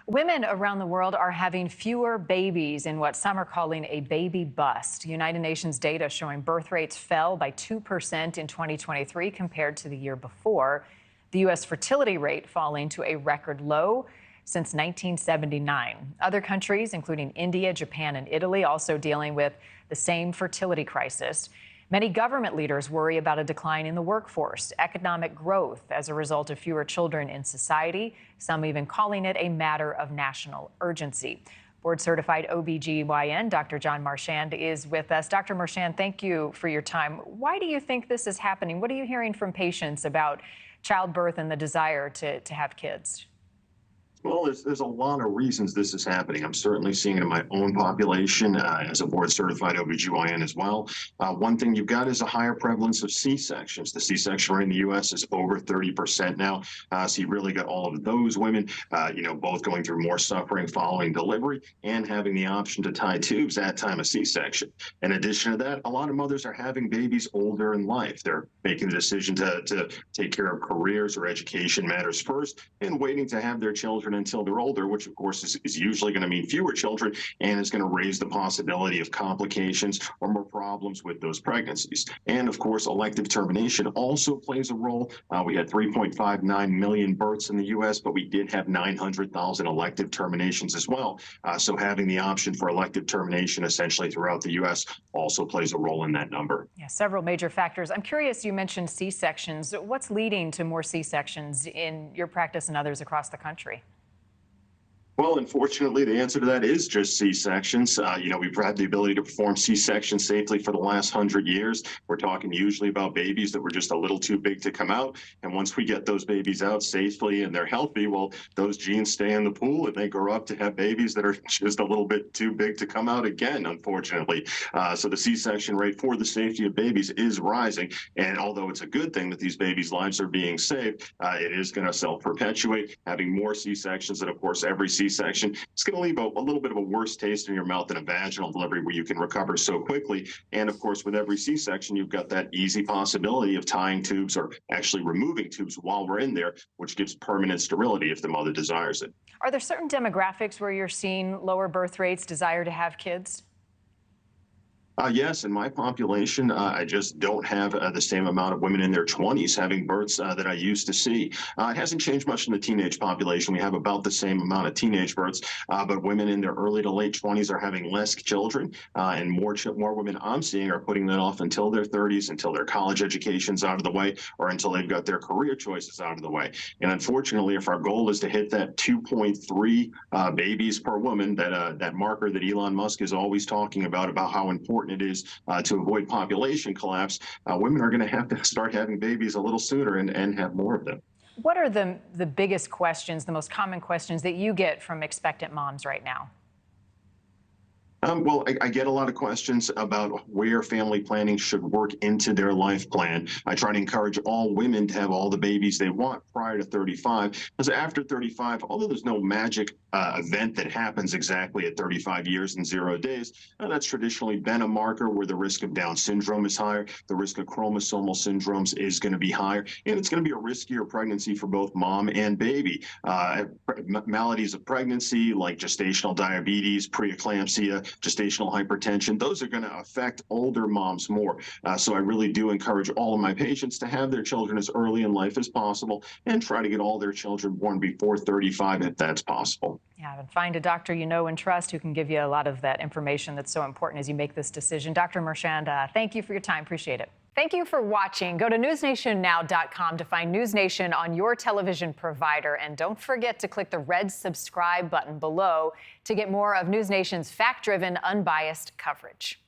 Women around the world are having fewer babies in what some are calling a baby bust. United Nations data showing birth rates fell by 2% in 2023 compared to the year before. The U.S. fertility rate falling to a record low since 1979. Other countries, including India, Japan, and Italy, also dealing with the same fertility crisis. Many government leaders worry about a decline in the workforce, economic growth as a result of fewer children in society, some even calling it a matter of national urgency. Board-certified OB-GYN Dr. John Marchand is with us. Dr. Marchand, thank you for your time. Why do you think this is happening? What are you hearing from patients about childbirth and the desire to have kids? Well, there's a lot of reasons this is happening. I'm certainly seeing it in my own population as a board-certified OB-GYN as well. One thing you've got is a higher prevalence of C-sections. The C-section rate in the U.S. is over 30% now. So you really got all of those women, both going through more suffering following delivery and having the option to tie tubes at time of C-section. In addition to that, a lot of mothers are having babies older in life. They're making the decision to take care of careers or education matters first and waiting to have their children until they're older, which of course is usually going to mean fewer children and is going to raise the possibility of complications or more problems with those pregnancies. And of course, elective termination also plays a role. We had 3.59 million births in the U.S., but we did have 900,000 elective terminations as well. So having the option for elective termination essentially throughout the U.S. also plays a role in that number. Yeah, several major factors. I'm curious, you mentioned C-sections. What's leading to more C-sections in your practice and others across the country? Well, unfortunately, the answer to that is just C-sections. We've had the ability to perform C-sections safely for the last 100 years. We're talking usually about babies that were just a little too big to come out. And once we get those babies out safely and they're healthy, well, those genes stay in the pool and they grow up to have babies that are just a little bit too big to come out again, unfortunately. So the C-section rate for the safety of babies is rising. And although it's a good thing that these babies' lives are being saved, it is going to self-perpetuate. Having more C-sections, and of course, every C-section, it's going to leave a little bit of a worse taste in your mouth than a vaginal delivery where you can recover so quickly. And of course, with every C-section, you've got that easy possibility of tying tubes or actually removing tubes while we're in there, which gives permanent sterility if the mother desires it. Are there certain demographics where you're seeing lower birth rates, desire to have kids? Yes, in my population, I just don't have the same amount of women in their 20s having births that I used to see. It hasn't changed much in the teenage population. We have about the same amount of teenage births, but women in their early to late 20s are having less children, and more women I'm seeing are putting that off until their 30s, until their college education's out of the way, or until they've got their career choices out of the way. And unfortunately, if our goal is to hit that 2.3 babies per woman, that marker that Elon Musk is always talking about how important it is to avoid population collapse, women are going to have to start having babies a little sooner and have more of them. What are the biggest questions, the most common questions that you get from expectant moms right now? Well, I get a lot of questions about where family planning should work into their life plan. I try to encourage all women to have all the babies they want prior to 35, because after 35, although there's no magic event that happens exactly at 35 years and 0 days, that's traditionally been a marker where the risk of Down syndrome is higher, the risk of chromosomal syndromes is going to be higher, and it's going to be a riskier pregnancy for both mom and baby. Maladies of pregnancy like gestational diabetes, preeclampsia, gestational hypertension, those are going to affect older moms more. So I really do encourage all of my patients to have their children as early in life as possible and try to get all their children born before 35 if that's possible. Yeah, and find a doctor you know and trust who can give you a lot of that information that's so important as you make this decision. Dr. Marchand, thank you for your time. Appreciate it. Thank you for watching. Go to newsnationnow.com to find NewsNation on your television provider. And don't forget to click the red subscribe button below to get more of NewsNation's fact-driven, unbiased coverage.